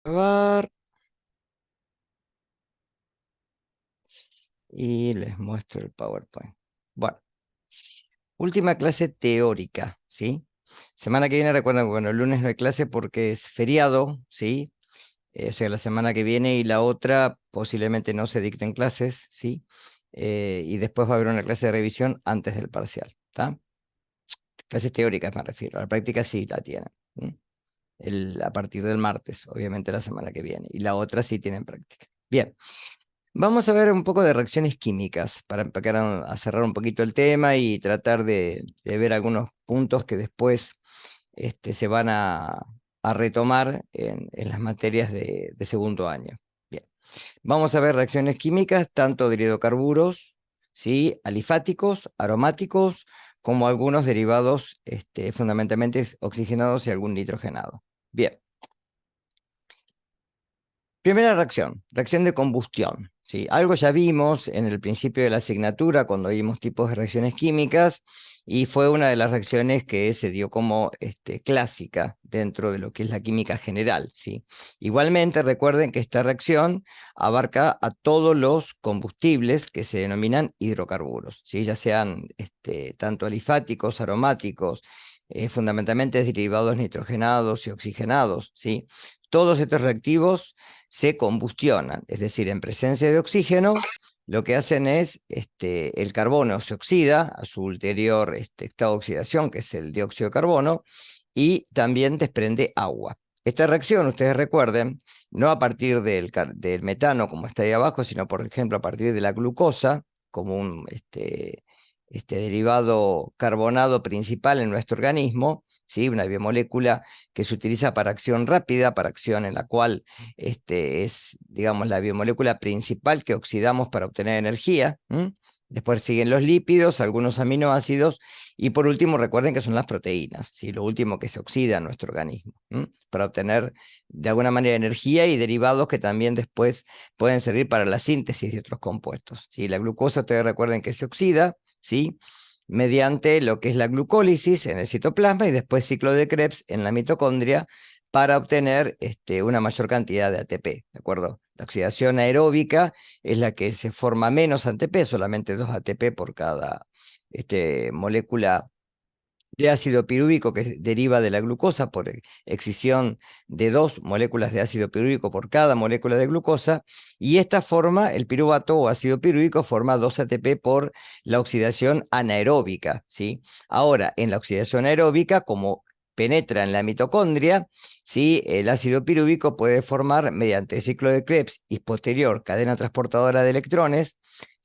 Grabar y les muestro el PowerPoint. Bueno, última clase teórica, ¿sí? Semana que viene, recuerden, bueno, el lunes no hay clase porque es feriado, ¿sí? O sea, la semana que viene y la otra posiblemente no se dicten clases, ¿sí? Y después va a haber una clase de revisión antes del parcial, ¿está? Clases teóricas me refiero, la práctica sí la tienen, ¿sí? A partir del martes, obviamente la semana que viene, y la otra sí tienen práctica. Bien. Vamos a ver un poco de reacciones químicas para empezar a cerrar un poquito el tema y tratar de ver algunos puntos que después se van a retomar en las materias de segundo año. Bien, vamos a ver reacciones químicas tanto de hidrocarburos, ¿sí? Alifáticos, aromáticos, como algunos derivados fundamentalmente oxigenados y algún nitrogenado. Bien. Primera reacción, reacción de combustión. ¿Sí? Algo ya vimos en el principio de la asignatura cuando vimos tipos de reacciones químicas y fue una de las reacciones que se dio como clásica dentro de lo que es la química general. ¿Sí? Igualmente recuerden que esta reacción abarca a todos los combustibles que se denominan hidrocarburos, ¿sí? Ya sean tanto alifáticos, aromáticos, fundamentalmente derivados nitrogenados y oxigenados. ¿Sí? Todos estos reactivos se combustionan, es decir, en presencia de oxígeno, lo que hacen es, el carbono se oxida a su ulterior estado de oxidación, que es el dióxido de carbono, y también desprende agua. Esta reacción, ustedes recuerden, no a partir del metano, como está ahí abajo, sino, por ejemplo, a partir de la glucosa, como un derivado carbonado principal en nuestro organismo, ¿sí? Una biomolécula que se utiliza para acción rápida, para acción en la cual es, digamos, la biomolécula principal que oxidamos para obtener energía. Después siguen los lípidos, algunos aminoácidos, y por último recuerden que son las proteínas, ¿sí? Lo último que se oxida en nuestro organismo, para obtener de alguna manera energía y derivados que también después pueden servir para la síntesis de otros compuestos. ¿Sí? La glucosa, ustedes recuerden que se oxida, ¿sí? Mediante lo que es la glucólisis en el citoplasma y después ciclo de Krebs en la mitocondria para obtener una mayor cantidad de ATP, ¿de acuerdo? La oxidación aeróbica es la que se forma menos ATP, solamente 2 ATP por cada molécula de ácido pirúvico que deriva de la glucosa por excisión de 2 moléculas de ácido pirúvico por cada molécula de glucosa, y esta forma, el piruvato o ácido pirúvico, forma 2 ATP por la oxidación anaeróbica, ¿sí? Ahora, en la oxidación aeróbica, como penetra en la mitocondria, ¿sí? El ácido pirúvico puede formar, mediante el ciclo de Krebs y posterior cadena transportadora de electrones,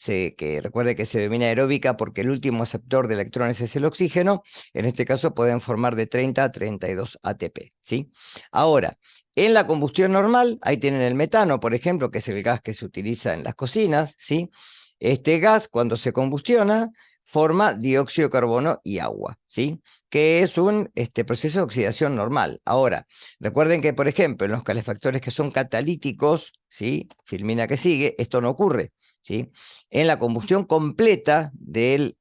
que recuerde que se denomina aeróbica porque el último aceptor de electrones es el oxígeno. En este caso pueden formar de 30 a 32 ATP, ¿sí? Ahora, en la combustión normal, ahí tienen el metano, por ejemplo, que es el gas que se utiliza en las cocinas, ¿sí? Este gas, cuando se combustiona, forma dióxido de carbono y agua, ¿sí? Que es un proceso de oxidación normal. Ahora, recuerden que, por ejemplo, en los calefactores que son catalíticos, ¿sí? Filmina que sigue, esto no ocurre, ¿sí? En la combustión completa del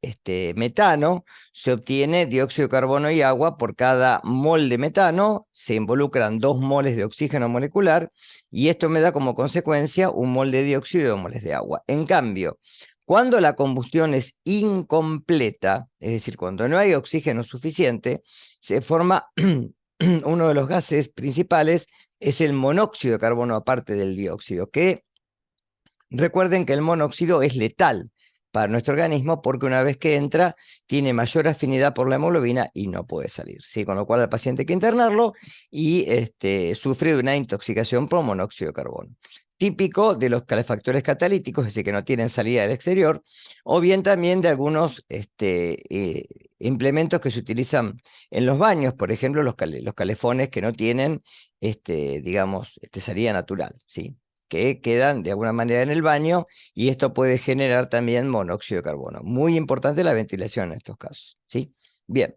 metano, se obtiene dióxido de carbono y agua. Por cada mol de metano se involucran 2 moles de oxígeno molecular y esto me da como consecuencia un mol de dióxido y 2 moles de agua. En cambio, cuando la combustión es incompleta, es decir, cuando no hay oxígeno suficiente, se forma uno de los gases principales, es el monóxido de carbono aparte del dióxido, que recuerden que el monóxido es letal para nuestro organismo porque una vez que entra tiene mayor afinidad por la hemoglobina y no puede salir, ¿sí? Con lo cual al paciente hay que internarlo y sufre de una intoxicación por monóxido de carbono. Típico de los calefactores catalíticos, es decir, que no tienen salida del exterior, o bien también de algunos implementos que se utilizan en los baños, por ejemplo, los calefones que no tienen, digamos, salida natural, ¿sí? Que quedan de alguna manera en el baño y esto puede generar también monóxido de carbono. Muy importante la ventilación en estos casos, ¿sí? Bien,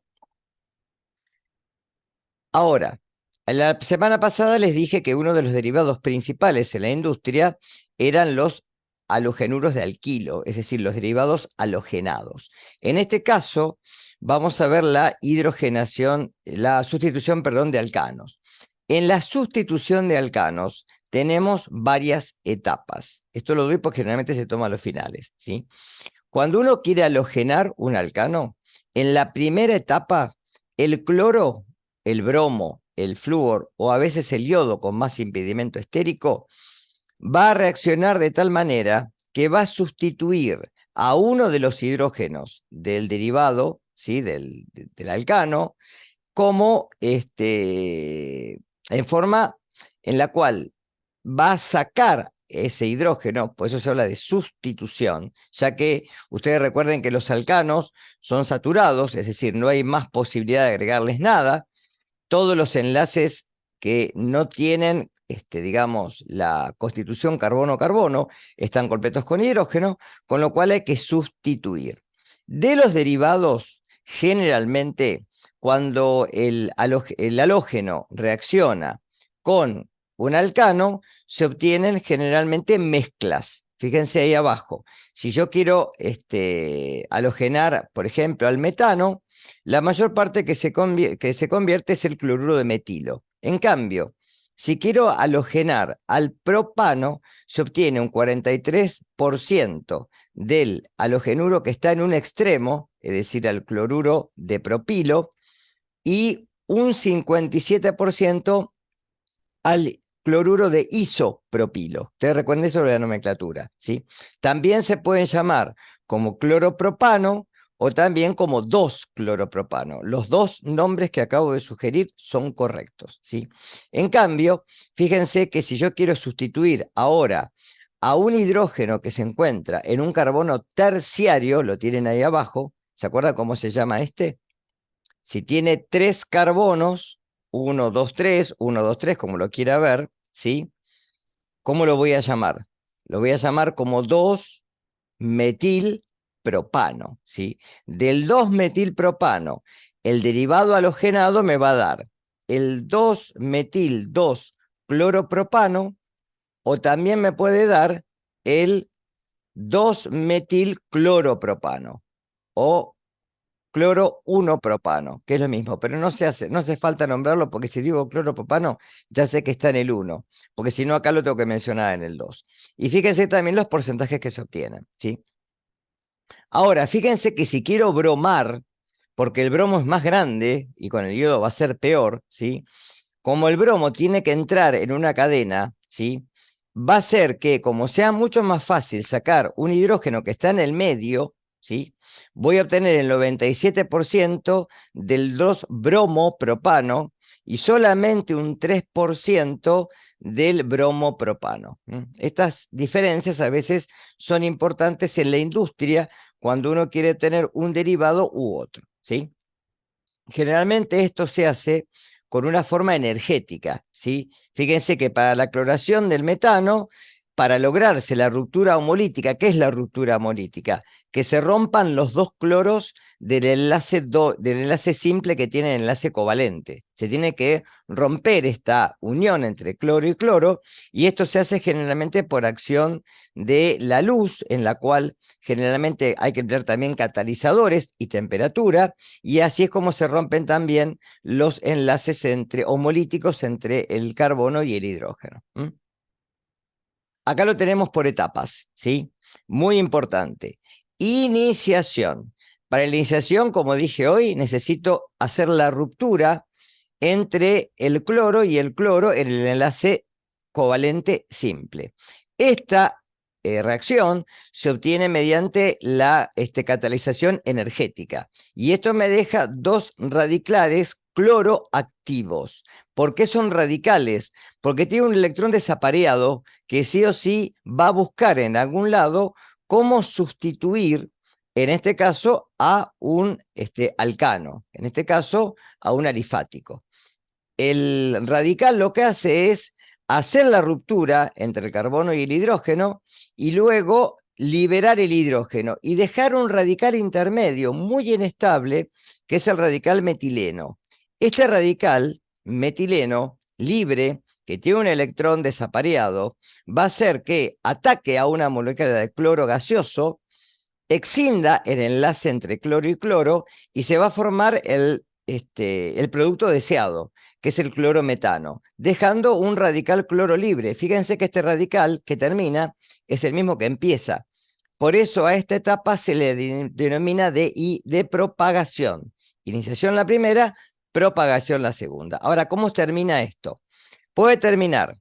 ahora, la semana pasada les dije que uno de los derivados principales en la industria eran los halogenuros de alquilo, es decir, los derivados halogenados. En este caso, vamos a ver la hidrogenación, la sustitución, perdón, de alcanos. En la sustitución de alcanos tenemos varias etapas. Esto lo doy porque generalmente se toma a los finales, ¿sí? Cuando uno quiere halogenar un alcano, en la primera etapa, el cloro, el bromo, el flúor o a veces el yodo con más impedimento estérico, va a reaccionar de tal manera que va a sustituir a uno de los hidrógenos del derivado, ¿sí? del alcano, como en forma en la cual va a sacar ese hidrógeno, por eso se habla de sustitución, ya que ustedes recuerden que los alcanos son saturados, es decir, no hay más posibilidad de agregarles nada. Todos los enlaces que no tienen, digamos, la constitución carbono-carbono están completos con hidrógeno, con lo cual hay que sustituir. De los derivados, generalmente, cuando el halógeno reacciona con un alcano, se obtienen generalmente mezclas. Fíjense ahí abajo. Si yo quiero halogenar, por ejemplo, al metano, la mayor parte que se convierte es el cloruro de metilo. En cambio, si quiero halogenar al propano, se obtiene un 43% del halogenuro que está en un extremo, es decir, al cloruro de propilo, y un 57% al cloruro de isopropilo. Ustedes recuerden esto de la nomenclatura, ¿sí? También se pueden llamar como cloropropano o también como 2-cloropropano. Los dos nombres que acabo de sugerir son correctos, ¿sí? En cambio, fíjense que si yo quiero sustituir ahora a un hidrógeno que se encuentra en un carbono terciario, lo tienen ahí abajo, ¿se acuerdan cómo se llama este? Si tiene 3 carbonos, 1, 2, 3, 1, 2, 3, como lo quiera ver, ¿sí? ¿Cómo lo voy a llamar? Lo voy a llamar como 2-metilpropano, ¿sí? Del 2-metilpropano, el derivado halogenado me va a dar el 2-metil-2-cloropropano o también me puede dar el 2-metilcloropropano o cloro 1-propano, que es lo mismo, pero no hace falta nombrarlo porque si digo cloropropano, ya sé que está en el 1, porque si no acá lo tengo que mencionar en el 2. Y fíjense también los porcentajes que se obtienen, ¿sí? Ahora, fíjense que si quiero bromar, porque el bromo es más grande y con el yodo va a ser peor, ¿sí? Como el bromo tiene que entrar en una cadena, ¿sí? Va a ser que, como sea mucho más fácil sacar un hidrógeno que está en el medio, ¿sí? Voy a obtener el 97% del 2-bromo-propano y solamente un 3% del bromo-propano. Estas diferencias a veces son importantes en la industria cuando uno quiere tener un derivado u otro, ¿sí? Generalmente esto se hace con una forma energética, ¿sí? Fíjense que para la cloración del metano, para lograrse la ruptura homolítica, ¿qué es la ruptura homolítica? Que se rompan los dos cloros del enlace simple que tiene el enlace covalente. Se tiene que romper esta unión entre cloro y cloro, y esto se hace generalmente por acción de la luz, en la cual generalmente hay que emplear también catalizadores y temperatura, y así es como se rompen también los enlaces homolíticos entre el carbono y el hidrógeno. Acá lo tenemos por etapas, ¿sí? Muy importante. Iniciación. Para la iniciación, como dije hoy, necesito hacer la ruptura entre el cloro y el cloro en el enlace covalente simple. Esta reacción se obtiene mediante la catalización energética. Y esto me deja dos radicales cloroactivos. ¿Por qué son radicales? Porque tiene un electrón desapareado que sí o sí va a buscar en algún lado cómo sustituir, en este caso, a un alcano, en este caso, a un alifático. El radical lo que hace es hacer la ruptura entre el carbono y el hidrógeno y luego liberar el hidrógeno y dejar un radical intermedio muy inestable que es el radical metileno. Este radical metileno libre, que tiene un electrón desapareado, va a hacer que ataque a una molécula de cloro gaseoso, excinda el enlace entre cloro y cloro y se va a formar el el producto deseado, que es el clorometano, dejando un radical cloro libre. Fíjense que este radical que termina es el mismo que empieza. Por eso a esta etapa se le denomina de propagación. Iniciación la primera, propagación la segunda. Ahora, ¿cómo termina esto? Puede terminar,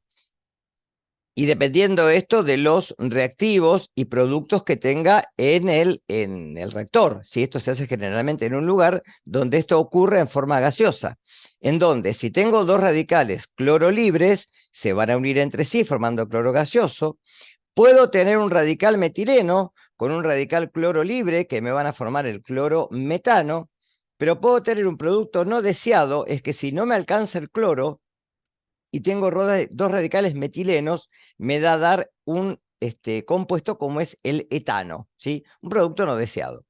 y dependiendo esto de los reactivos y productos que tenga en el reactor. Si esto se hace generalmente en un lugar donde esto ocurre en forma gaseosa, en donde si tengo dos radicales cloro libres, se van a unir entre sí formando cloro gaseoso. Puedo tener un radical metileno con un radical cloro libre que me van a formar el cloro metano, pero puedo tener un producto no deseado, es que si no me alcanza el cloro y tengo dos radicales metilenos, me da a dar un compuesto como es el etano, ¿sí? Un producto no deseado.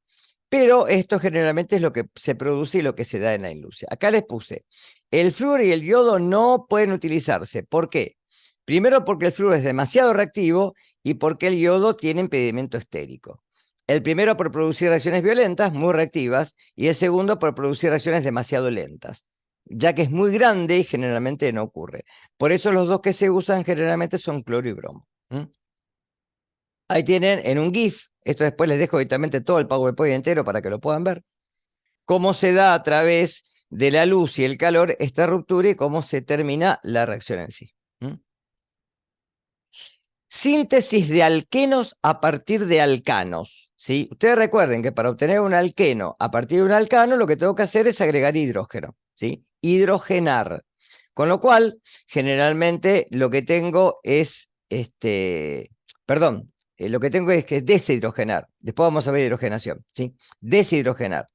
Pero esto generalmente es lo que se produce y lo que se da en la industria. Acá les puse, el flúor y el yodo no pueden utilizarse. ¿Por qué? Primero porque el flúor es demasiado reactivo y porque el yodo tiene impedimento estérico. El primero por producir reacciones violentas, muy reactivas, y el segundo por producir reacciones demasiado lentas, ya que es muy grande y generalmente no ocurre. Por eso los dos que se usan generalmente son cloro y bromo. Ahí tienen en un GIF, esto después les dejo directamente todo el PowerPoint entero para que lo puedan ver, cómo se da a través de la luz y el calor esta ruptura y cómo se termina la reacción en sí. Síntesis de alquenos a partir de alcanos. ¿Sí? Ustedes recuerden que para obtener un alqueno a partir de un alcano, lo que tengo que hacer es agregar hidrógeno, ¿sí? Hidrogenar. Con lo cual, generalmente lo que tengo es, perdón, lo que tengo es que deshidrogenar. Después vamos a ver hidrogenación, ¿sí? Deshidrogenar.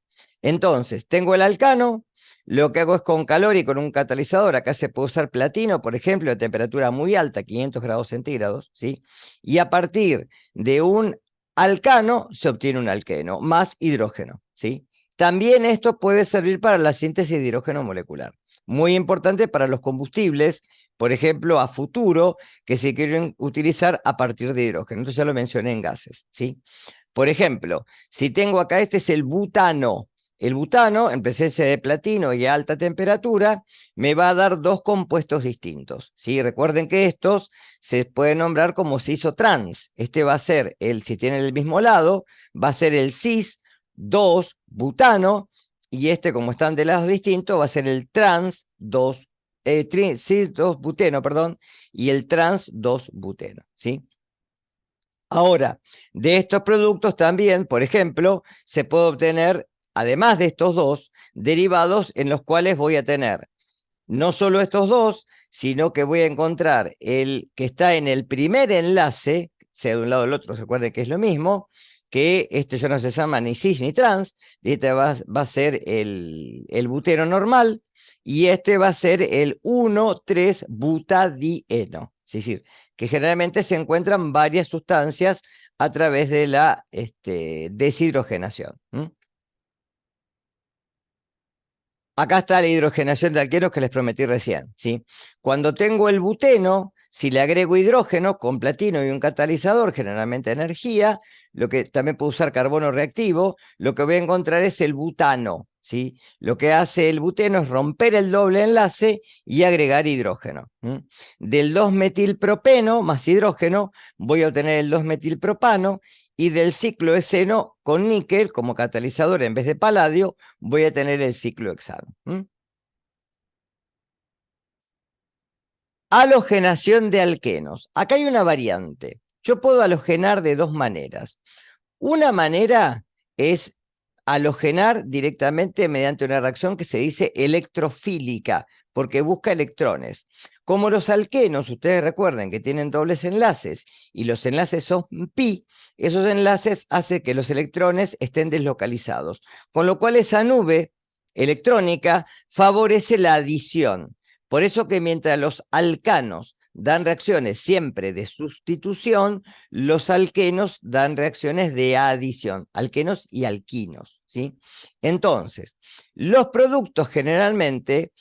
Entonces, tengo el alcano, lo que hago es con calor y con un catalizador, acá se puede usar platino, por ejemplo, a temperatura muy alta, 500 grados centígrados, ¿sí? Y a partir de un alcano se obtiene un alqueno, más hidrógeno, ¿sí? También esto puede servir para la síntesis de hidrógeno molecular. Muy importante para los combustibles, por ejemplo, a futuro, que se quieren utilizar a partir de hidrógeno. Entonces ya lo mencioné en gases, ¿sí? Por ejemplo, si tengo acá, este es el butano. El butano, en presencia de platino y a alta temperatura, me va a dar dos compuestos distintos, ¿sí? Recuerden que estos se pueden nombrar como cis-o-trans. Este va a ser, si tienen el mismo lado, va a ser el cis 2 butano, y este, como están de lados distintos, va a ser el trans 2, cis 2 buteno, perdón, y el trans 2 buteno, ¿sí? Ahora, de estos productos también, por ejemplo, se puede obtener, además de estos dos, derivados en los cuales voy a tener no solo estos dos, sino que voy a encontrar el que está en el primer enlace, sea de un lado o del otro, recuerden que es lo mismo, que este ya no se llama ni cis ni trans, y este va a ser el buteno normal, y este va a ser el 1,3-butadieno. Es decir, que generalmente se encuentran varias sustancias a través de la deshidrogenación. Acá está la hidrogenación de alquenos que les prometí recién, ¿sí? Cuando tengo el buteno, si le agrego hidrógeno con platino y un catalizador, generalmente energía, lo que también puedo usar carbono reactivo, lo que voy a encontrar es el butano, ¿sí? Lo que hace el buteno es romper el doble enlace y agregar hidrógeno. Del 2-metilpropeno más hidrógeno, voy a obtener el 2-metilpropano, y del ciclo hexeno con níquel como catalizador en vez de paladio, voy a tener el ciclo hexano. Halogenación de alquenos. Acá hay una variante. Yo puedo halogenar de dos maneras. Una manera es halogenar directamente mediante una reacción que se dice electrofílica, porque busca electrones. Como los alquenos, ustedes recuerden que tienen dobles enlaces y los enlaces son pi, esos enlaces hacen que los electrones estén deslocalizados, con lo cual esa nube electrónica favorece la adición. Por eso que mientras los alcanos dan reacciones siempre de sustitución, los alquenos dan reacciones de adición, alquenos y alquinos, ¿sí? Entonces, los productos generalmente,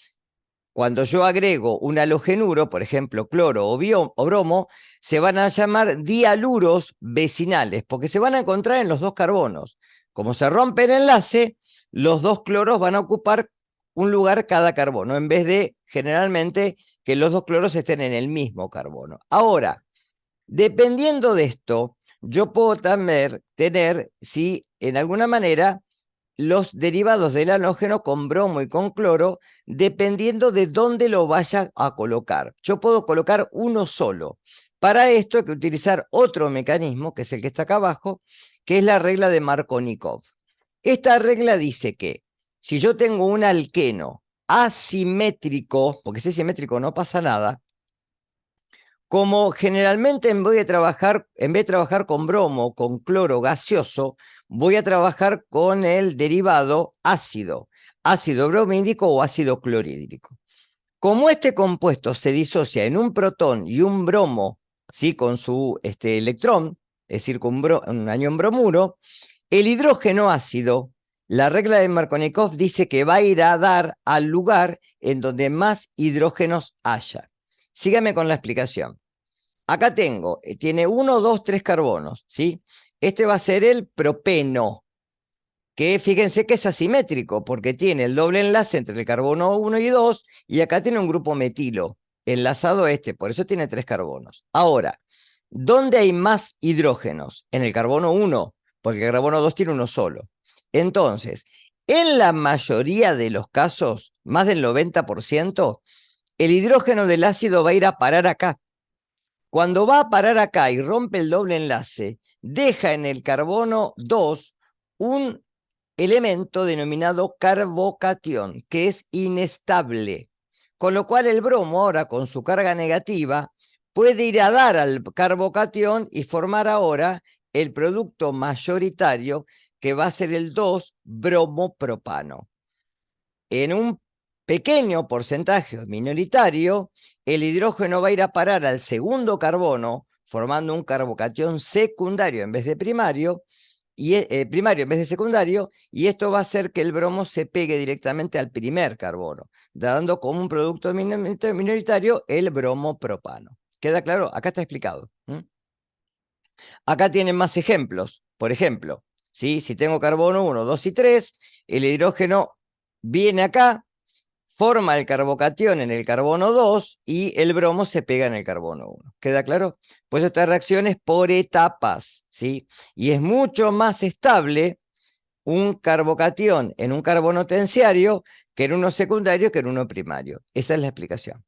cuando yo agrego un halogenuro, por ejemplo, cloro o bromo, se van a llamar dialuros vecinales, porque se van a encontrar en los dos carbonos. Como se rompe el enlace, los dos cloros van a ocupar un lugar cada carbono, en vez de generalmente que los dos cloros estén en el mismo carbono. Ahora, dependiendo de esto, yo puedo también tener, si en alguna manera, los derivados del halógeno con bromo y con cloro, dependiendo de dónde lo vaya a colocar. Yo puedo colocar uno solo. Para esto hay que utilizar otro mecanismo, que es el que está acá abajo, que es la regla de Markovnikov. Esta regla dice que si yo tengo un alqueno asimétrico, porque si es simétrico no pasa nada, como generalmente en vez de trabajar con bromo o con cloro gaseoso, voy a trabajar con el derivado ácido bromídico o ácido clorhídrico. Como este compuesto se disocia en un protón y un bromo, ¿sí? Con su electrón, es decir, con un anión bromuro, el hidrógeno ácido, la regla de Markovnikov dice que va a ir a dar al lugar en donde más hidrógenos haya. Sígame con la explicación. Acá tengo, tiene 1, 2, 3 carbonos, ¿sí? Este va a ser el propeno, que fíjense que es asimétrico, porque tiene el doble enlace entre el carbono 1 y 2, y acá tiene un grupo metilo enlazado a por eso tiene 3 carbonos. Ahora, ¿dónde hay más hidrógenos? En el carbono 1, porque el carbono 2 tiene uno solo. Entonces, en la mayoría de los casos, más del 90%, el hidrógeno del ácido va a ir a parar acá. Cuando va a parar acá y rompe el doble enlace, deja en el carbono 2 un elemento denominado carbocatión, que es inestable. Con lo cual el bromo ahora con su carga negativa puede ir a dar al carbocatión y formar ahora el producto mayoritario que va a ser el 2-bromopropano. En un pequeño porcentaje minoritario, el hidrógeno va a ir a parar al segundo carbono, formando un carbocatión secundario en vez de primario, primario en vez de secundario, y esto va a hacer que el bromo se pegue directamente al primer carbono, dando como un producto minoritario el bromopropano. ¿Queda claro? Acá está explicado. Acá tienen más ejemplos. Por ejemplo, ¿sí? Si tengo carbono 1, 2 y 3, el hidrógeno viene acá, forma el carbocatión en el carbono 2 y el bromo se pega en el carbono 1. ¿Queda claro? Pues esta reacción es por etapas, ¿sí? Y es mucho más estable un carbocatión en un carbono terciario que en uno secundario que en uno primario. Esa es la explicación.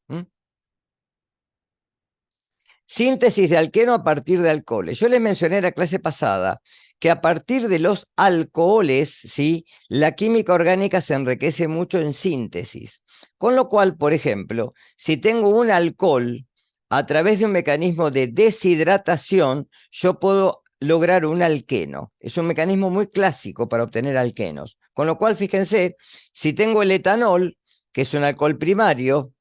Síntesis de alqueno a partir de alcoholes. Yo les mencioné en la clase pasada que a partir de los alcoholes, ¿sí? La química orgánica se enriquece mucho en síntesis. Con lo cual, por ejemplo, si tengo un alcohol, a través de un mecanismo de deshidratación, yo puedo lograr un alqueno. Es un mecanismo muy clásico para obtener alquenos. Con lo cual, fíjense, si tengo el etanol, que es un alcohol primario,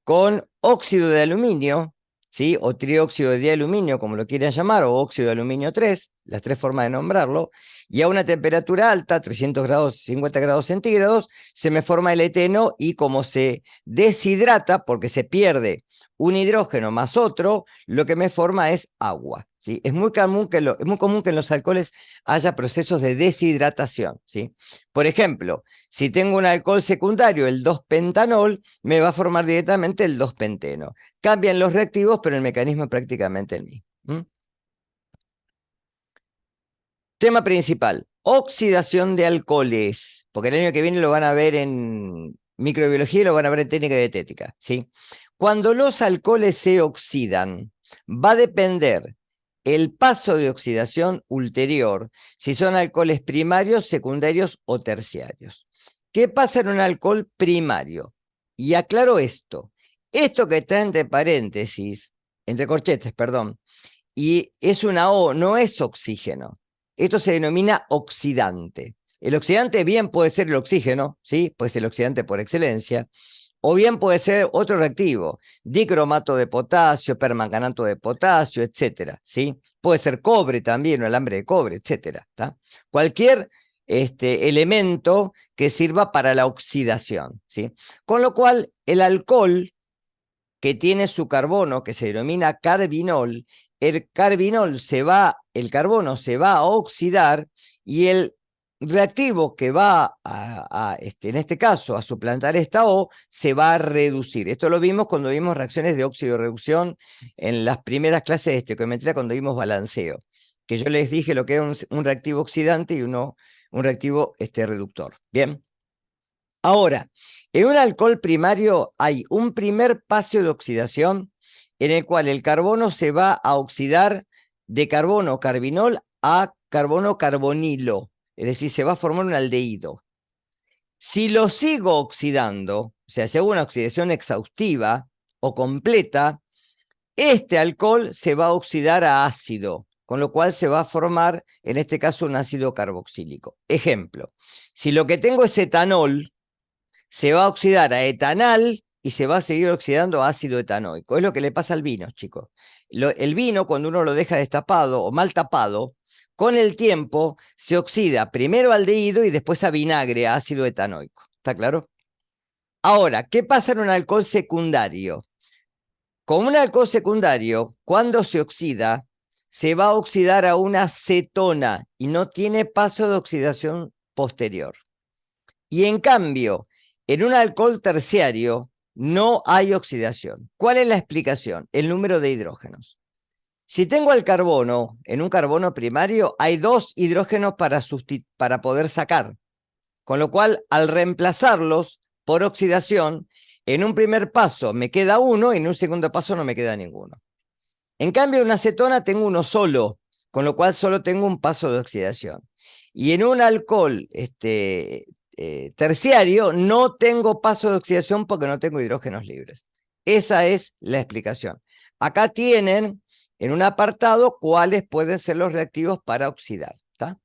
con óxido de aluminio, ¿sí? O trióxido de dialuminio, como lo quieran llamar, o óxido de aluminio 3, las tres formas de nombrarlo, y a una temperatura alta, 300 grados, 50 grados centígrados, se me forma el eteno y como se deshidrata, porque se pierde un hidrógeno más otro, lo que me forma es agua, ¿sí? Es muy común que en los alcoholes haya procesos de deshidratación, ¿sí? Por ejemplo, si tengo un alcohol secundario, el 2-pentanol, me va a formar directamente el 2-penteno. Cambian los reactivos, pero el mecanismo es prácticamente el mismo. Tema principal, oxidación de alcoholes, porque el año que viene lo van a ver en microbiología y lo van a ver en técnica dietética, ¿sí? Cuando los alcoholes se oxidan, va a depender el paso de oxidación ulterior, si son alcoholes primarios, secundarios o terciarios. ¿Qué pasa en un alcohol primario? Y aclaro esto que está entre paréntesis, entre corchetes, perdón, y es una O, no es oxígeno. Esto se denomina oxidante. El oxidante bien puede ser el oxígeno, ¿sí? Puede ser el oxidante por excelencia, o bien puede ser otro reactivo, dicromato de potasio, permanganato de potasio, etcétera, ¿sí? Puede ser cobre también, o alambre de cobre, etcétera, ¿tá? Cualquier elemento que sirva para la oxidación, ¿sí? Con lo cual, el alcohol que tiene su carbono, que se denomina carbinol, el carbono se va a oxidar y el reactivo que va en este caso, a suplantar esta O, se va a reducir. Esto lo vimos cuando vimos reacciones de óxido-reducción en las primeras clases de estequiometría, cuando vimos balanceo, que yo les dije lo que era un reactivo oxidante y un reactivo reductor. Bien. Ahora, en un alcohol primario hay un primer paso de oxidación en el cual el carbono se va a oxidar de carbono carbinol a carbono carbonilo, es decir, se va a formar un aldehído. Si lo sigo oxidando, o sea, si hago una oxidación exhaustiva o completa, este alcohol se va a oxidar a ácido, con lo cual se va a formar, en este caso, un ácido carboxílico. Ejemplo, si lo que tengo es etanol, se va a oxidar a etanal y se va a seguir oxidando a ácido etanoico. Es lo que le pasa al vino, chicos. El vino, cuando uno lo deja destapado o mal tapado, con el tiempo se oxida primero aldehído y después a vinagre, a ácido etanoico. ¿Está claro? Ahora, ¿qué pasa en un alcohol secundario? Con un alcohol secundario, cuando se oxida, se va a oxidar a una cetona y no tiene paso de oxidación posterior. Y en cambio, en un alcohol terciario no hay oxidación. ¿Cuál es la explicación? El número de hidrógenos. Si tengo el carbono, en un carbono primario, hay 2 hidrógenos para poder sacar. Con lo cual, al reemplazarlos por oxidación, en un primer paso me queda uno y en un segundo paso no me queda ninguno. En cambio, en una acetona tengo uno solo, con lo cual solo tengo un paso de oxidación. Y en un alcohol terciario no tengo paso de oxidación porque no tengo hidrógenos libres. Esa es la explicación. Acá tienen en un apartado cuáles pueden ser los reactivos para oxidar. ¿Tá?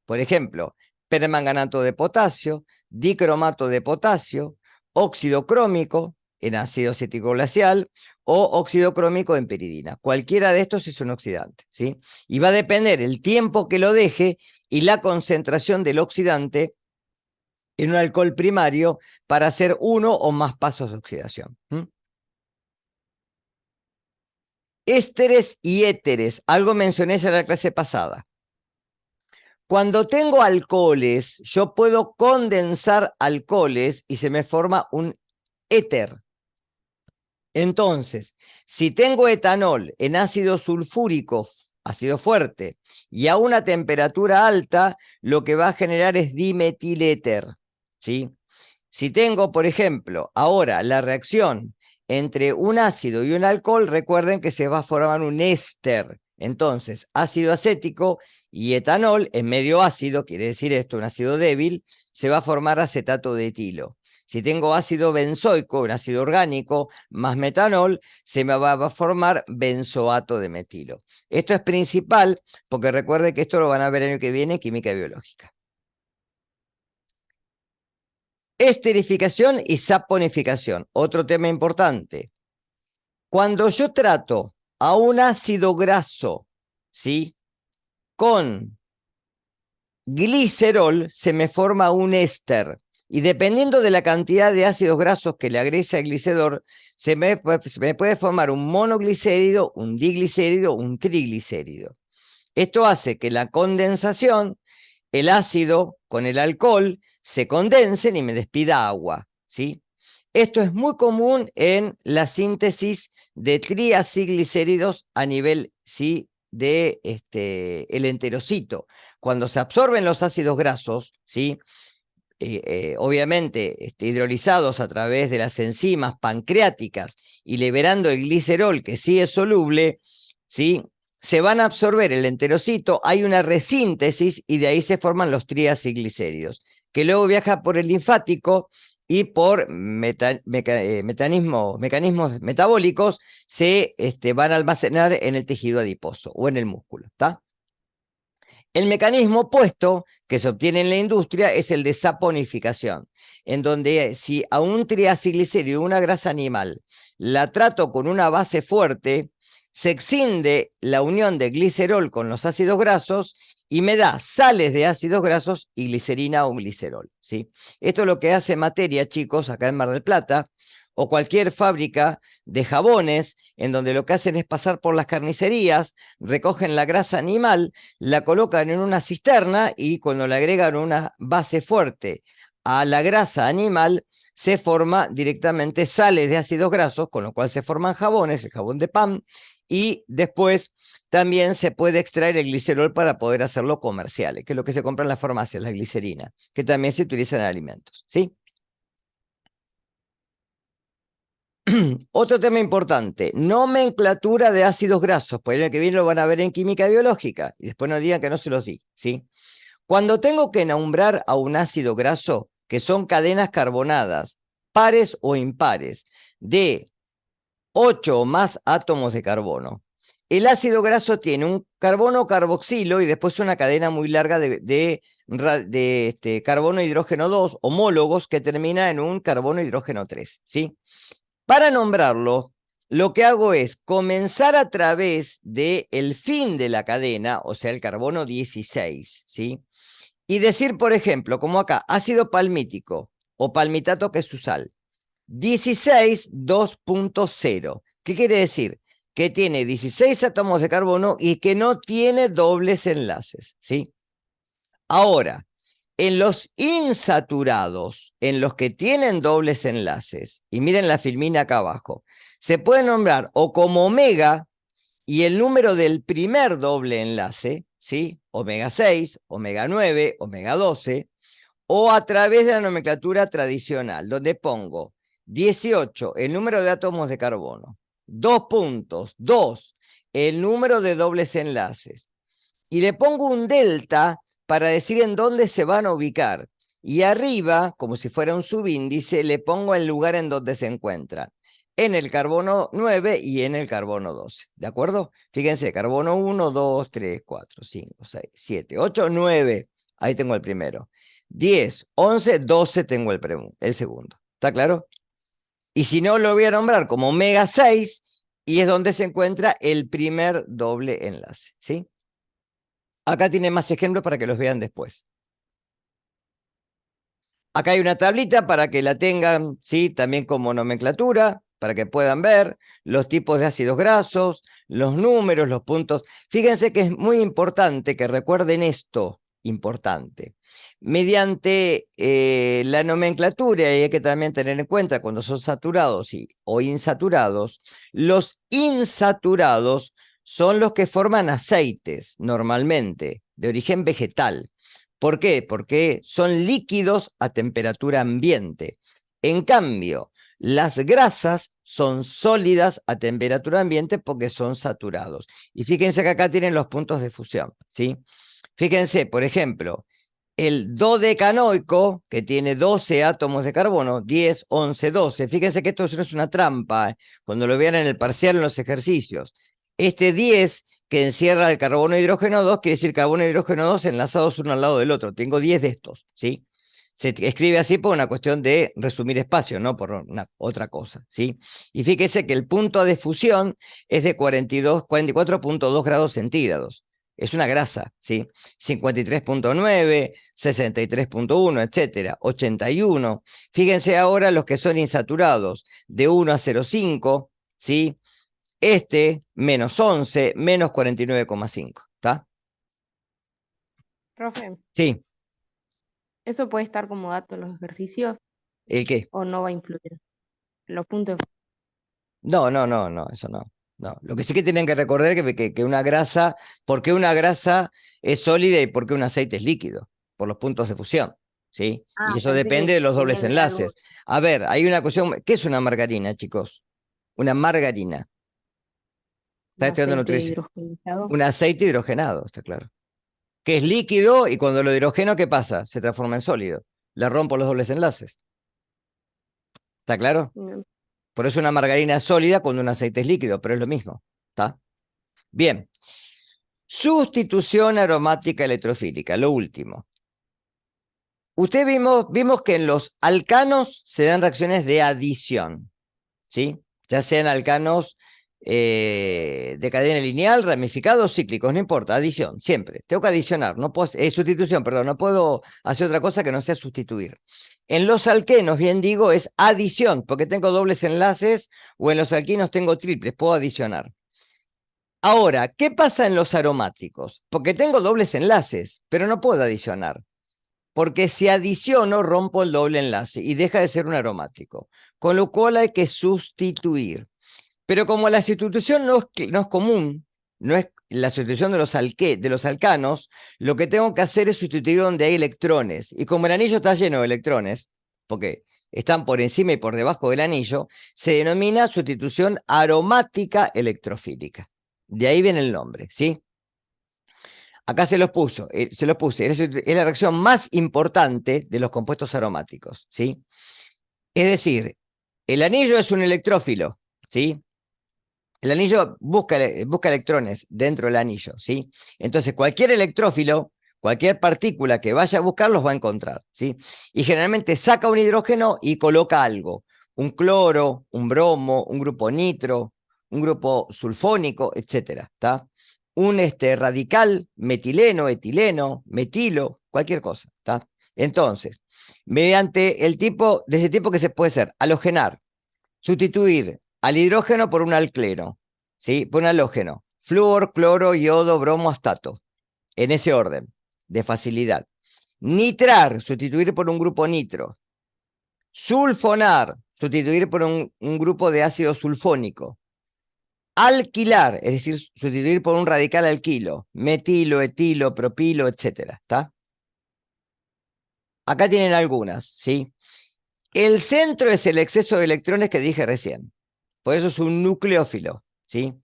Por ejemplo, permanganato de potasio, dicromato de potasio, óxido crómico en ácido acético glacial o óxido crómico en piridina. Cualquiera de estos es un oxidante, ¿sí? Y va a depender el tiempo que lo deje y la concentración del oxidante en un alcohol primario para hacer uno o más pasos de oxidación. Ésteres y éteres, algo mencioné ya en la clase pasada. Cuando tengo alcoholes, yo puedo condensar alcoholes y se me forma un éter. Entonces, si tengo etanol en ácido sulfúrico, ácido fuerte, y a una temperatura alta, lo que va a generar es dimetiléter, ¿sí? Si tengo, por ejemplo, ahora la reacción entre un ácido y un alcohol, recuerden que se va a formar un éster. Entonces, ácido acético y etanol en medio ácido, quiere decir esto, un ácido débil, se va a formar acetato de etilo. Si tengo ácido benzoico, un ácido orgánico, más metanol, se me va a formar benzoato de metilo. Esto es principal porque recuerden que esto lo van a ver el año que viene, química biológica. Esterificación y saponificación, otro tema importante. Cuando yo trato a un ácido graso, ¿sí?, con glicerol, se me forma un éster. Y dependiendo de la cantidad de ácidos grasos que le agregue al glicerol, se me puede formar un monoglicérido, un diglicérido, un triglicérido. Esto hace que la condensación, el ácido con el alcohol, se condensen y me despida agua, ¿sí? Esto es muy común en la síntesis de triacilglicéridos a nivel, ¿sí?, de el enterocito. Cuando se absorben los ácidos grasos, ¿sí?, obviamente hidrolizados a través de las enzimas pancreáticas y liberando el glicerol que sí es soluble, ¿sí?, se van a absorber el enterocito, hay una resíntesis y de ahí se forman los triacilglicéridos, que luego viaja por el linfático y por mecanismos metabólicos se van a almacenar en el tejido adiposo o en el músculo, ¿está? El mecanismo opuesto que se obtiene en la industria es el de saponificación, en donde si a un triacilglicérido, una grasa animal, la trato con una base fuerte, se extiende la unión de glicerol con los ácidos grasos y me da sales de ácidos grasos y glicerina o glicerol, ¿sí? Esto es lo que hace Materia, chicos, acá en Mar del Plata, o cualquier fábrica de jabones, en donde lo que hacen es pasar por las carnicerías, recogen la grasa animal, la colocan en una cisterna y cuando le agregan una base fuerte a la grasa animal, se forma directamente sales de ácidos grasos, con lo cual se forman jabones, el jabón de pan, y después también se puede extraer el glicerol para poder hacerlo comerciales, que es lo que se compra en las farmacias, la glicerina, que también se utiliza en alimentos, ¿sí? Otro tema importante, nomenclatura de ácidos grasos, por el que viene lo van a ver en química biológica, y después no digan que no se los di, ¿sí? Cuando tengo que nombrar a un ácido graso, que son cadenas carbonadas, pares o impares, de 8 o más átomos de carbono, el ácido graso tiene un carbono carboxilo y después una cadena muy larga de carbono hidrógeno 2, homólogos, que termina en un carbono hidrógeno 3, ¿sí? Para nombrarlo, lo que hago es comenzar a través del fin de la cadena, o sea, el carbono 16, ¿sí? Y decir, por ejemplo, como acá, ácido palmítico o palmitato, que es su sal, 16 2.0. ¿Qué quiere decir? Que tiene 16 átomos de carbono y que no tiene dobles enlaces, ¿sí? Ahora, en los insaturados, en los que tienen dobles enlaces, y miren la filmina acá abajo, se puede nombrar o como omega y el número del primer doble enlace, ¿sí? Omega 6, omega 9, omega 12, o a través de la nomenclatura tradicional, donde pongo 18, el número de átomos de carbono, 2 puntos, 2, el número de dobles enlaces, y le pongo un delta para decir en dónde se van a ubicar. Y arriba, como si fuera un subíndice, le pongo el lugar en donde se encuentran. En el carbono 9 y en el carbono 12. ¿De acuerdo? Fíjense, carbono 1, 2, 3, 4, 5, 6, 7, 8, 9. Ahí tengo el primero. 10, 11, 12 tengo el segundo. ¿Está claro? Y si no, lo voy a nombrar como omega 6 y es donde se encuentra el primer doble enlace. ¿Sí? Acá tiene más ejemplos para que los vean después. Acá hay una tablita para que la tengan, ¿sí? También como nomenclatura, para que puedan ver los tipos de ácidos grasos, los números, los puntos. Fíjense que es muy importante que recuerden esto, importante. Mediante la nomenclatura, y hay que también tener en cuenta cuando son saturados o insaturados, los insaturados son los que forman aceites, normalmente, de origen vegetal. ¿Por qué? Porque son líquidos a temperatura ambiente. En cambio, las grasas son sólidas a temperatura ambiente porque son saturados. Y fíjense que acá tienen los puntos de fusión, ¿sí? Fíjense, por ejemplo, el dodecanoico, que tiene 12 átomos de carbono, 10, 11, 12. Fíjense que esto no es una trampa, cuando lo vean en el parcial en los ejercicios. Este 10 que encierra el carbono hidrógeno 2 quiere decir carbono y hidrógeno 2 enlazados uno al lado del otro. Tengo 10 de estos, ¿sí? Se escribe así por una cuestión de resumir espacio, no por otra cosa, ¿sí? Y fíjese que el punto de fusión es de 44.2 grados centígrados. Es una grasa, ¿sí? 53.9, 63.1, etcétera, 81. Fíjense ahora los que son insaturados, de 1 a 0,5, ¿sí? Menos 11, menos 49,5, ¿está? Profe, Sí, ¿eso puede estar como dato en los ejercicios ¿el qué? o no va a influir en los puntos? No, no, no, no, eso no. No. Lo que sí que tienen que recordar es que una grasa, ¿por qué una grasa es sólida y por qué un aceite es líquido? Por los puntos de fusión, ¿sí? Y Ah, eso pensé depende de los que dobles viene de algo, enlaces. A ver, hay una cuestión, ¿qué es una margarina, chicos? Una margarina. ¿Está un estudiando aceite nutrición? hidrogenizado. Un aceite hidrogenado, está claro. Que es líquido y cuando lo hidrogeno, ¿qué pasa? Se transforma en sólido. Le rompo los dobles enlaces. ¿Está claro? Mm. Por eso una margarina es sólida cuando un aceite es líquido, pero es lo mismo. ¿Está? Bien. Sustitución aromática electrofílica, lo último. Vimos que en los alcanos se dan reacciones de adición, ¿sí? Ya sean alcanos de cadena lineal, ramificados, cíclicos, no importa, adición, siempre. Tengo que adicionar, no puedo, sustitución, perdón, no puedo hacer otra cosa que no sea sustituir. En los alquenos, bien digo, es adición, porque tengo dobles enlaces, o en los alquinos tengo triples, puedo adicionar. Ahora, ¿qué pasa en los aromáticos? Porque tengo dobles enlaces, pero no puedo adicionar. Porque si adiciono, rompo el doble enlace y deja de ser un aromático. Con lo cual hay que sustituir. Pero como la sustitución no es común, no es la sustitución de los alcanos, lo que tengo que hacer es sustituir donde hay electrones. Y como el anillo está lleno de electrones, porque están por encima y por debajo del anillo, se denomina sustitución aromática electrofílica. De ahí viene el nombre, ¿sí? Acá se los puse. Es la reacción más importante de los compuestos aromáticos, ¿sí? Es decir, el anillo es un electrófilo, ¿sí? El anillo busca electrones dentro del anillo, ¿sí? Entonces, cualquier electrófilo, cualquier partícula que vaya a buscar, los va a encontrar, ¿sí? Y generalmente saca un hidrógeno y coloca algo. Un cloro, un bromo, un grupo nitro, un grupo sulfónico, etcétera, ¿está? Un radical, metileno, etileno, metilo, cualquier cosa, ¿está? Entonces, mediante de ese tipo que se puede ser halogenar, sustituir al hidrógeno por un alcleno, ¿sí? Por un halógeno. Flúor, cloro, yodo, bromo, astato. En ese orden de facilidad. Nitrar, sustituir por un grupo nitro. Sulfonar, sustituir por un grupo de ácido sulfónico. Alquilar, es decir, sustituir por un radical alquilo. Metilo, etilo, propilo, etcétera. ¿Está? Acá tienen algunas, ¿sí? El centro es el exceso de electrones que dije recién. Por eso es un nucleófilo, ¿sí?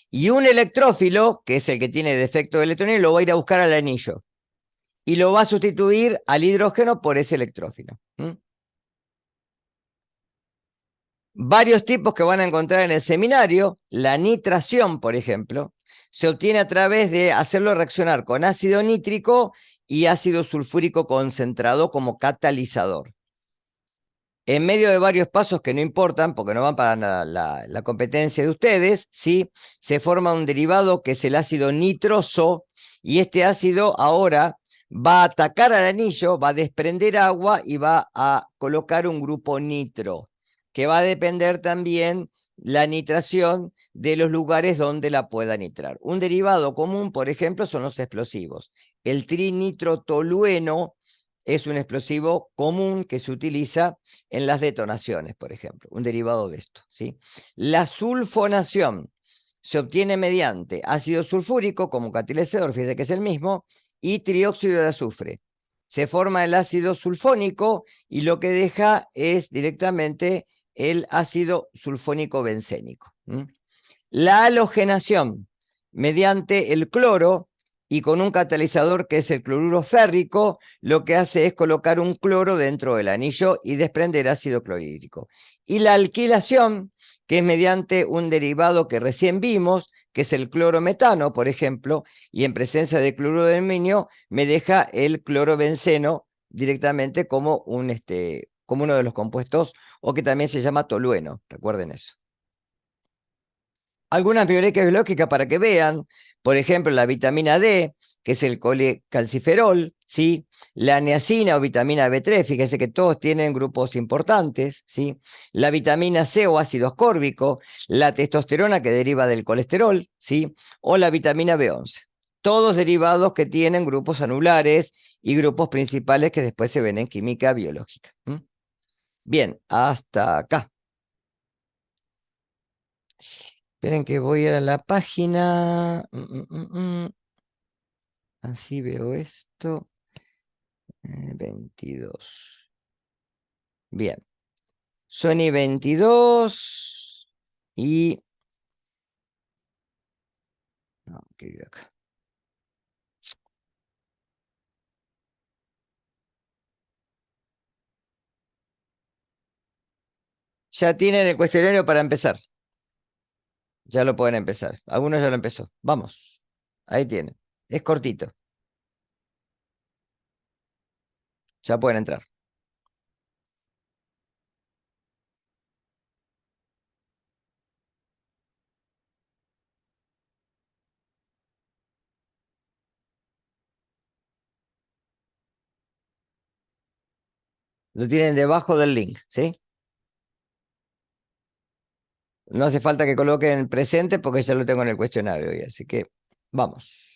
Y un electrófilo, que es el que tiene defecto de electrones, lo va a ir a buscar al anillo. Y lo va a sustituir al hidrógeno por ese electrófilo. Varios tipos que van a encontrar en el seminario, la nitración, por ejemplo, se obtiene a través de hacerlo reaccionar con ácido nítrico y ácido sulfúrico concentrado como catalizador. En medio de varios pasos que no importan, porque no van para la competencia de ustedes, ¿sí? Se forma un derivado que es el ácido nitroso, y este ácido ahora va a atacar al anillo, va a desprender agua y va a colocar un grupo nitro, que va a depender también la nitración de los lugares donde la pueda nitrar. Un derivado común, por ejemplo, son los explosivos. El trinitrotolueno es un explosivo común que se utiliza en las detonaciones, por ejemplo, un derivado de esto, ¿sí? La sulfonación se obtiene mediante ácido sulfúrico como catalizador, fíjese que es el mismo, y trióxido de azufre. Se forma el ácido sulfónico y lo que deja es directamente el ácido sulfónico bencénico. La halogenación mediante el cloro y con un catalizador que es el cloruro férrico, lo que hace es colocar un cloro dentro del anillo y desprender ácido clorhídrico. Y la alquilación, que es mediante un derivado que recién vimos, que es el clorometano, por ejemplo, y en presencia de cloruro de aluminio, me deja el clorobenceno directamente como como uno de los compuestos, o que también se llama tolueno, recuerden eso. Algunas moléculas biológicas para que vean, por ejemplo, la vitamina D, que es el colecalciferol, ¿sí? La niacina o vitamina B3, fíjense que todos tienen grupos importantes, ¿sí? La vitamina C o ácido ascórbico, la testosterona que deriva del colesterol, ¿sí? O la vitamina B11. Todos derivados que tienen grupos anulares y grupos principales que después se ven en química biológica. Bien, hasta acá. Esperen que voy a la página. Así veo esto. 22. Bien. Sony 22. Y... No, quiero ir acá. Ya tienen el cuestionario para empezar. Ya lo pueden empezar. Algunos ya lo empezó. Vamos. Ahí tienen. Es cortito. Ya pueden entrar. Lo tienen debajo del link, ¿sí? No hace falta que coloquen el presente porque ya lo tengo en el cuestionario hoy, así que vamos.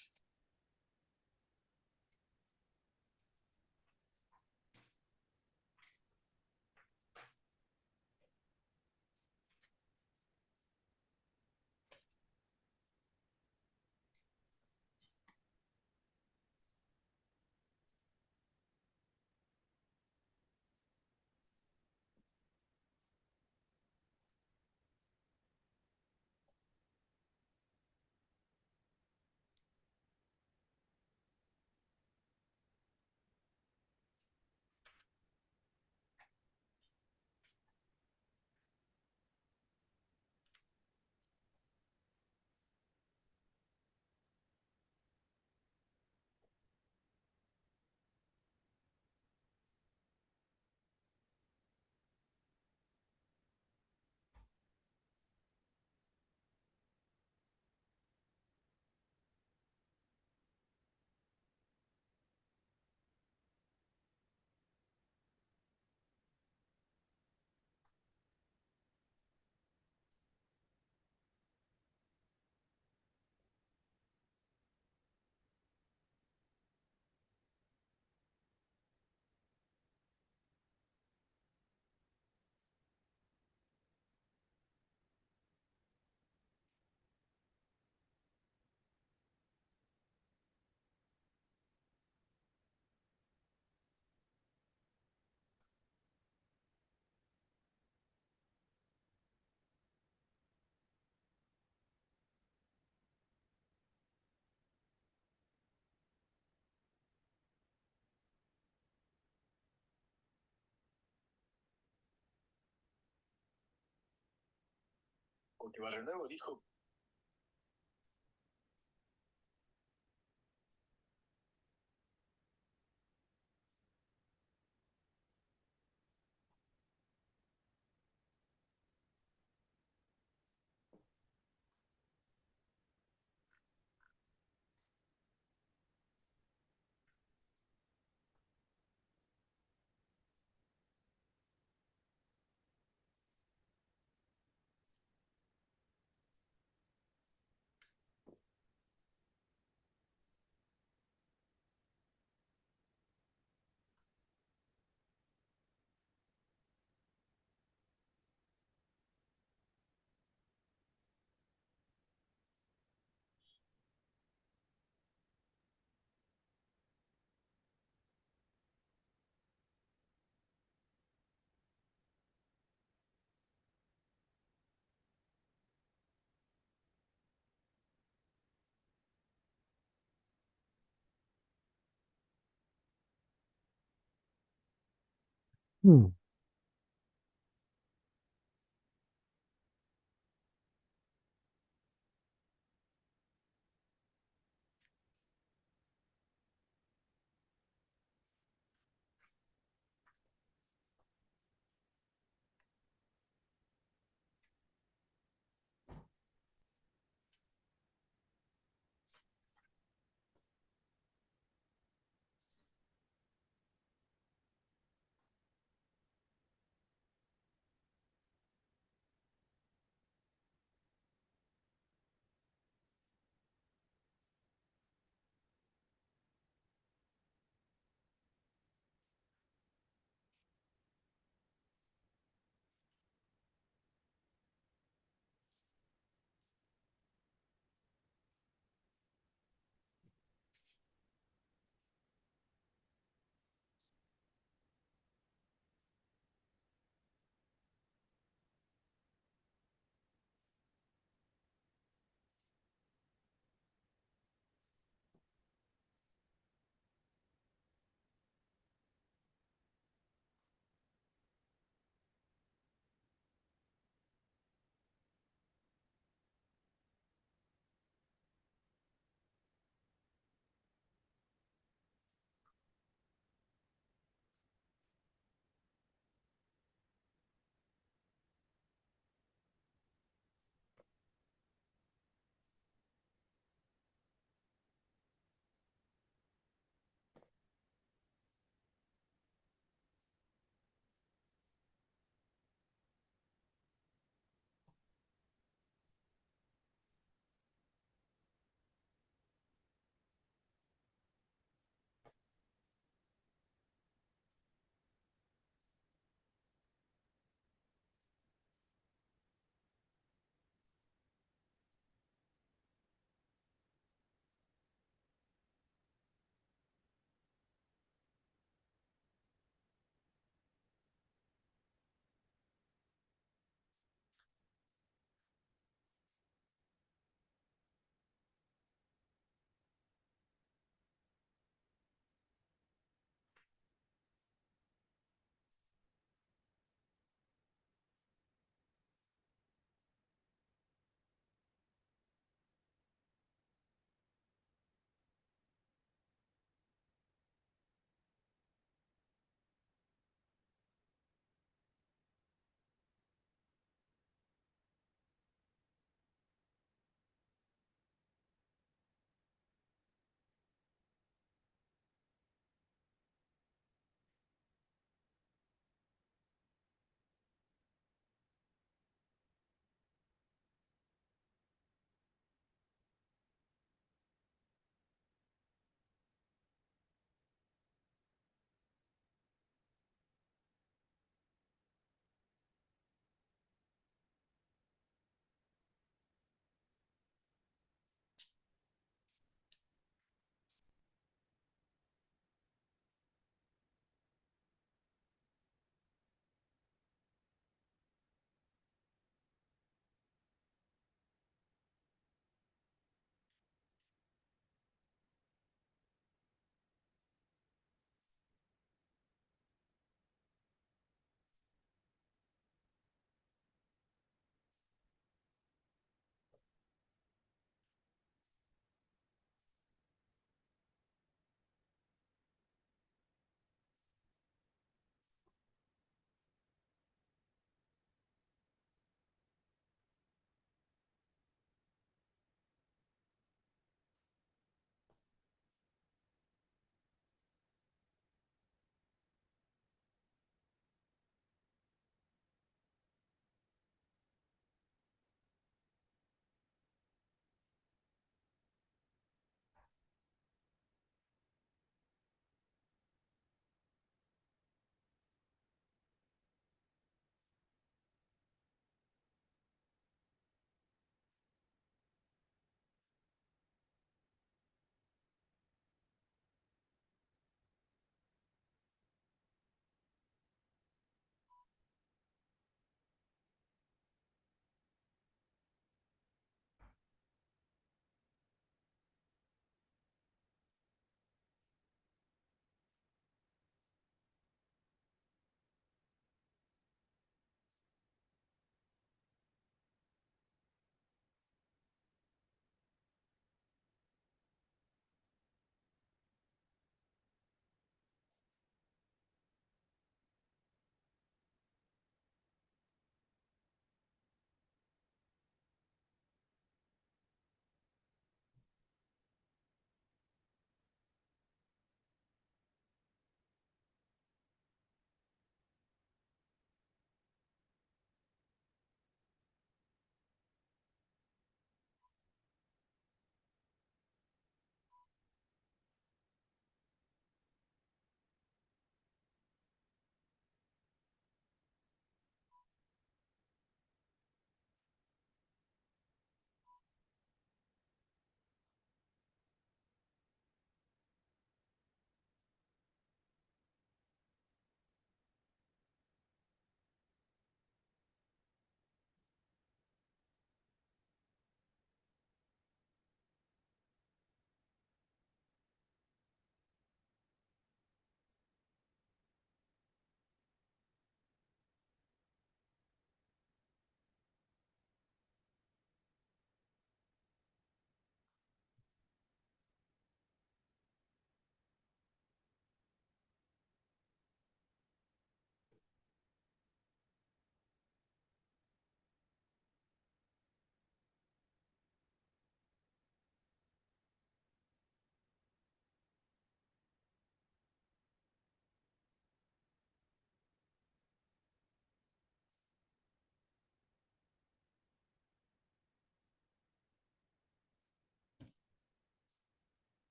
Mm.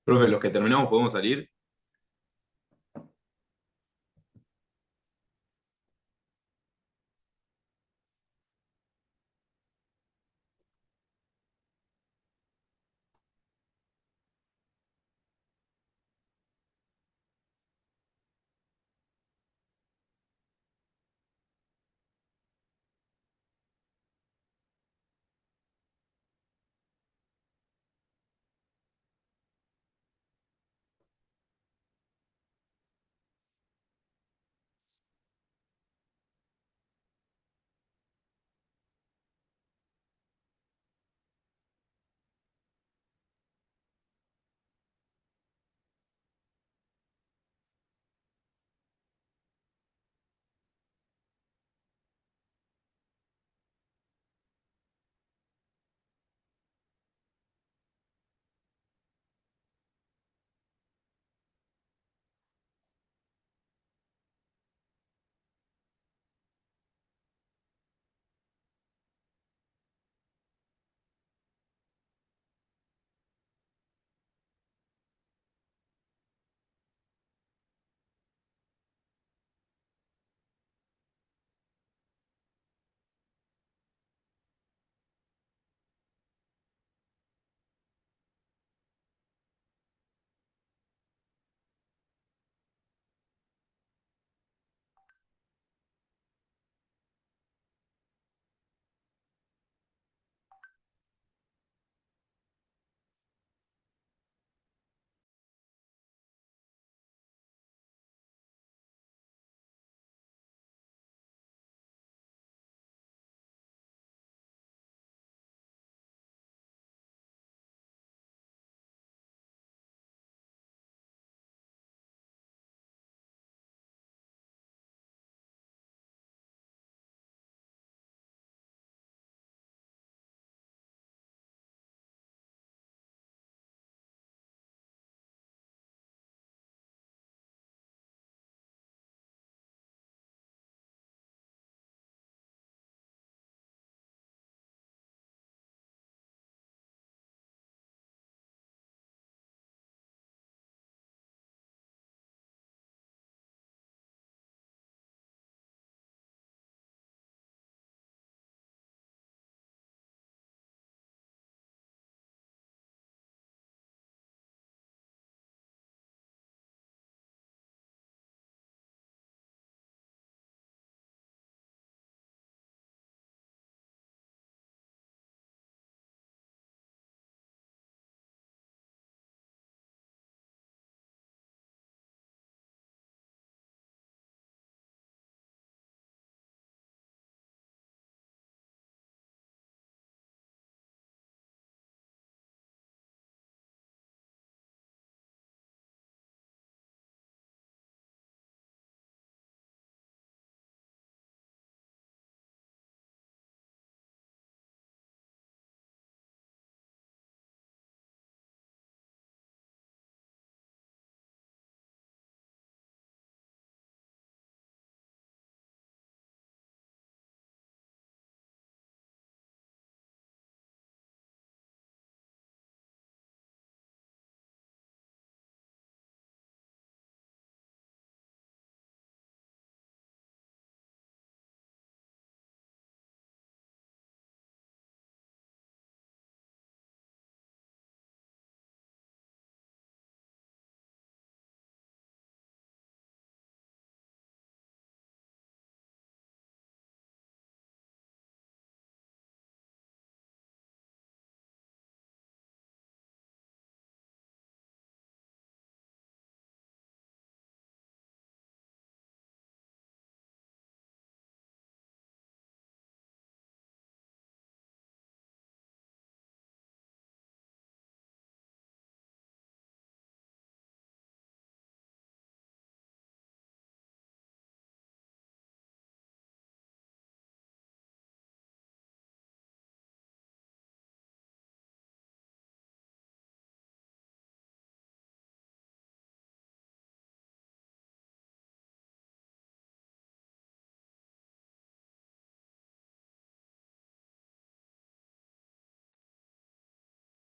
Profe, los que terminamos podemos salir.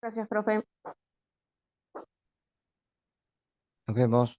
Gracias, profe. Nos vemos.